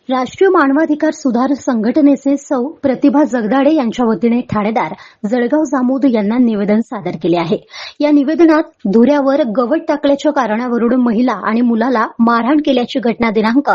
राष्ट्रीय मानवाधिकार सुधार संघटनेचे सौ प्रतिभा जगदाडे यांच्या वतीने ठाणेदार जळगाव जामोद यांना निवेदन सादर केले आहे। या निवेदनात धुऱ्यावर गवत टाकल्याच्या कारणावरून महिला आणि मुलाला मारहाण केल्याची घटना दिनांक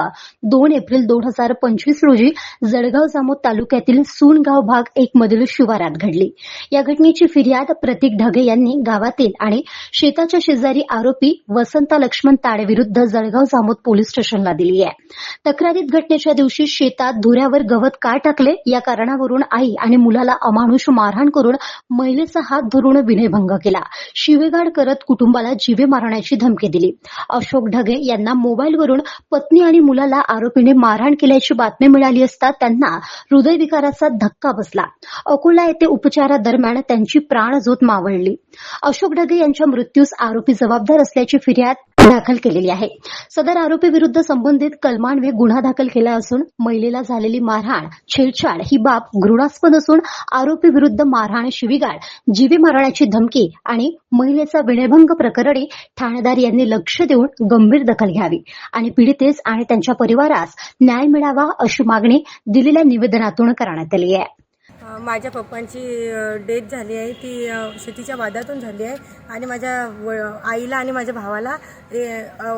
2 एप्रिल 2025 रोजी जळगाव जामोद तालुक्यातील सूनगाव भाग 1 मधील शिवारात घडली। या घटनेची फिर्याद प्रतीक ढगे यांनी गावातील आणि शेताच्या शेजारी आरोपी वसंता लक्ष्मण ताडे विरुद्ध जळगाव जामोद पोलीस स्टेशनला दिली आहे। तक्रारीत घटनेच्या दिवशी शेतात धुऱ्यावर गवत का टाकले या कारणावरून आई आणि मुलाला अमानुष मारहाण करून महिलेचा हात धरून विनयभंग केला, शिवेगाळ करत कुटुंबाला जीवे मारण्याची धमकी दिली। अशोक ढगे यांना मोबाईलवरून पत्नी आणि मुलाला आरोपीने मारहाण केल्याची बातमी मिळाली असता त्यांना हृदयविकाराचा धक्का बसला। अकोला येथे उपचारादरम्यान त्यांची प्राणज्योत मावळली। अशोक ढगे यांच्या मृत्यूस आरोपी जबाबदार असल्याची फिर्याद दाखल केलेली आहे। सदर आरोपी विरुद्ध संबंधित कलमान्वये गुन्हा दाखल केला असून महिलेला झालेली मारहाण, छेडछाड ही बाब घृणास्पद असून आरोपी विरुद्ध मारहाण, शिवीगाळ, जीवे मारण्याची धमकी आणि महिलेचा विनयभंग प्रकरणी ठाणेदार यांनी लक्ष देऊन गंभीर दखल घ्यावी आणि पीडितेस आणि त्यांच्या परिवारास न्याय मिळावा अशी मागणी दिलेल्या निवेदनातून करण्यात आली आहे। माझ्या पप्पांची डेथ झाली आहे, ती शेतीच्या वादातून झाली आहे आणि माझ्या आईला आणि माझ्या भावाला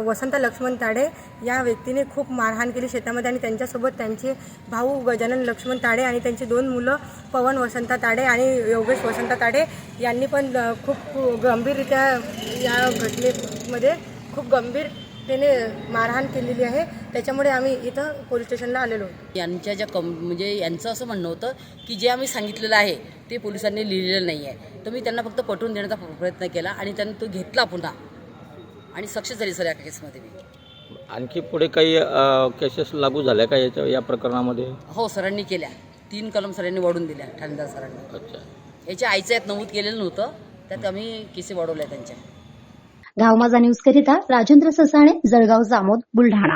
वसंत लक्ष्मण ताडे या व्यक्तीने खूप मारहाण केली शेतामध्ये आणि त्यांच्यासोबत त्यांचे भाऊ गजानन लक्ष्मण ताडे आणि त्यांची 2 मुलं पवन वसंत ताडे आणि योगेश वसंत ताडे यांनी पण खूप गंभीररित्या या घटनेमध्ये खूप गंभीरतेने मारहाण केलेली आहे। त्याच्यामुळे आम्ही इथं पोलीस स्टेशनला आलेलो होतो। यांच्या ज्या म्हणजे यांचं असं म्हणणं होतं की जे आम्ही सांगितलेलं आहे ते पोलिसांनी लिहिलेलं नाही आहे, तर मी त्यांना फक्त पटवून देण्याचा प्रयत्न केला आणि त्यांनी तो घेतला पुन्हा आणि सक्सेस झाली सर या केसमध्ये। मी आणखी पुढे काही केसेस लागू झाल्या का या प्रकरणामध्ये? हो, सरांनी केल्या 3 कलम सरांनी वाढून दिल्या ठाणेदार सरांनी। अच्छा, याच्या आईचं यात नमूद केलेलं नव्हतं, त्यात आम्ही केसी वाढवल्या त्यांच्या। गाव माझा न्यूज करिता राजेंद्र ससाणे, जळगाव जामोद, बुलढाणा।